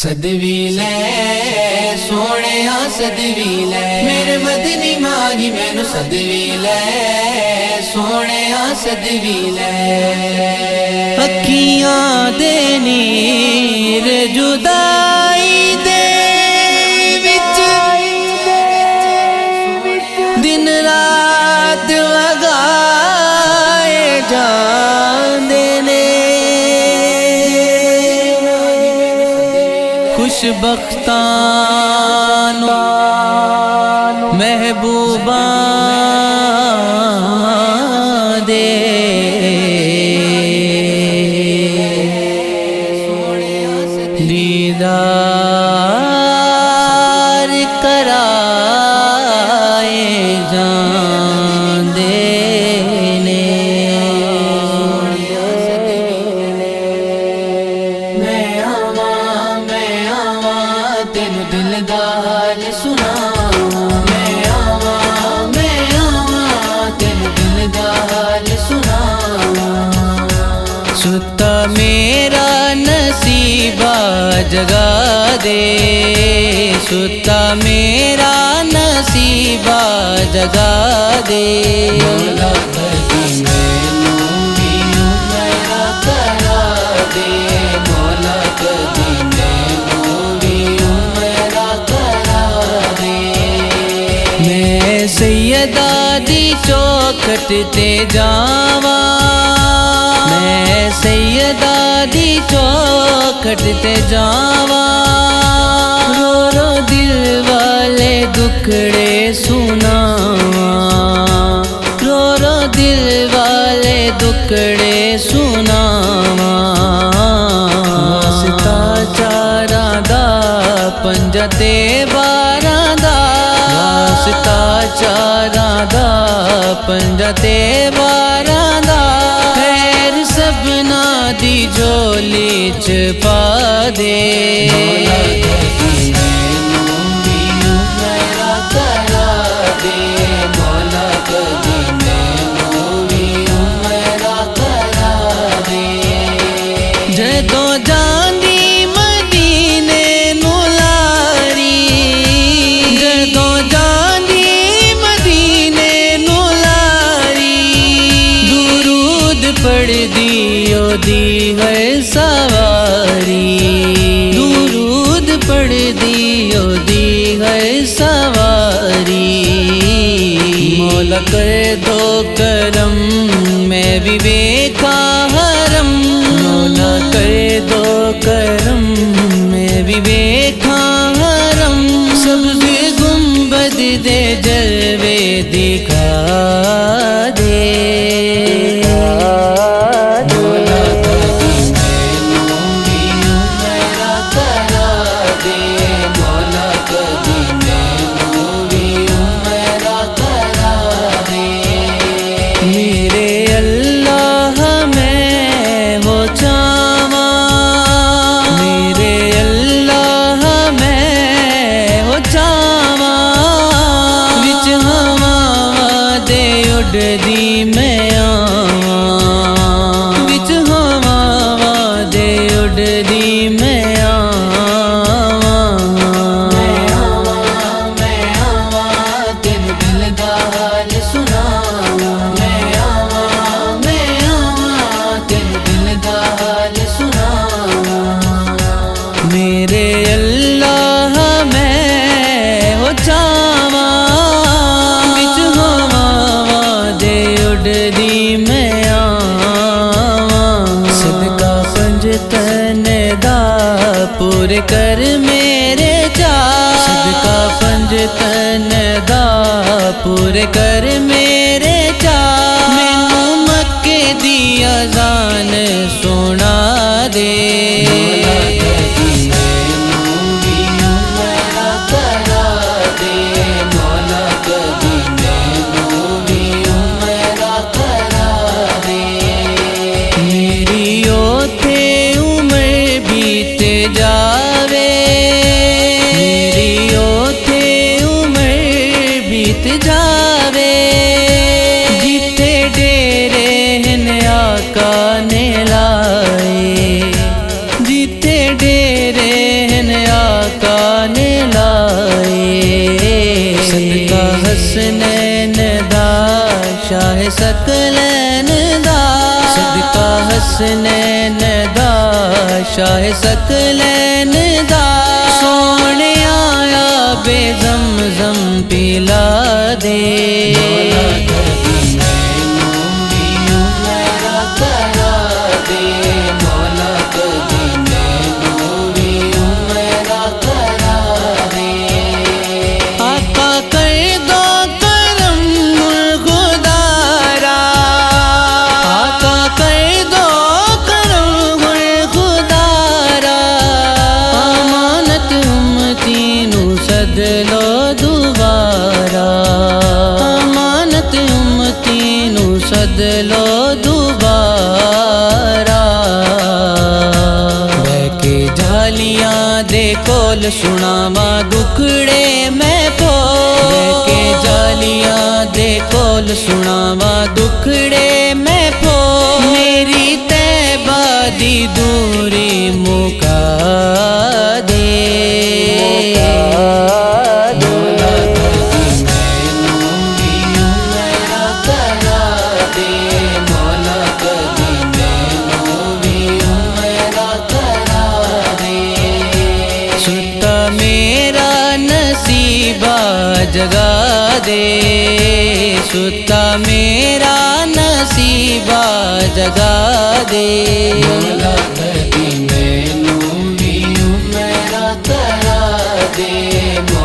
صدوی لے سونے صدوی لے میرے مدنی ماہی مینو صدوی لے سونے صدوی لے اکھیاں دے نیر جدائی دے وچ دن رات وگائے جاندے نے خوش بختان محبوبان دے دیدار کرائے جاندے نے میں آواں تینو دل دا حال سناواں میں آواں تینو دل دا حال سناواں ستا میرا نصیبہ جگا دے ستا میرا نصیبہ جگا دے مولا کدی مینوں بھی میرا کرا دے مولا کدی مینوں بھی میرا کرا دے میں سیدہ دی چوکھٹ تے جاواں میں سیدہ دی چوکھٹ تے جاواں رو رو دل والے دکھڑے سناواں رو رو دل والے دکھڑے سناواں واسطہ چاراں دا پنجہ تے باراں دا واسطہ چاراں دا پنجہ تے باراں دا خیر سبنا دی جھولی چ پا دے مولا کدی مینوں بھی میرا کرا دے مولا کدی مینوں بھی میرا کرا دے جدوں جاندی مدینے نوں لاری جدوں جاندی مدینے نوں لاری درود پڑھدی دی ہے سواری درود پڑھدی دی ہے سواری مولا کرے دو کرم میں بھی ویکھاں حرم مولا کرے دو کرم میں بھی ویکھاں حرم سبز گنبد دے جلوے دکھا دے دی میں آواں وچ ہواواں دے اڈدی میں آواں میں آواں تینو دل دا حال سناواں میں آواں تینو دل دا حال سناواں میرے اللہ میں ہو چاواں دی میں آواں صدقہ پنجتن دا پورے کر میرے جا صدقہ پنجتن دا پورے کر میرے جا مینوں مکے دی اذان سنا دے جاوے جتے ڈیرے ہیں آقا نے لائے جتے کانے لائے صدقہ حسنین دا شاہ ثقلین دا صدقہ حسنین دا شاہ ثقلین دا سونے آیا بے زمزم پلا دے لو دوبارہ امانت امتی نو سد لو دوبارہ بہ کے جالیاں دے کول سناواں دکھڑے میں پو بہ کے جالیاں دے کول سناواں دکھڑے میں پو میری طیبہ دی دوری مکا دے جگا دے ستا میرا نصیبہ جگا دے مولا کبھی مینوں بھی میرا کرا دے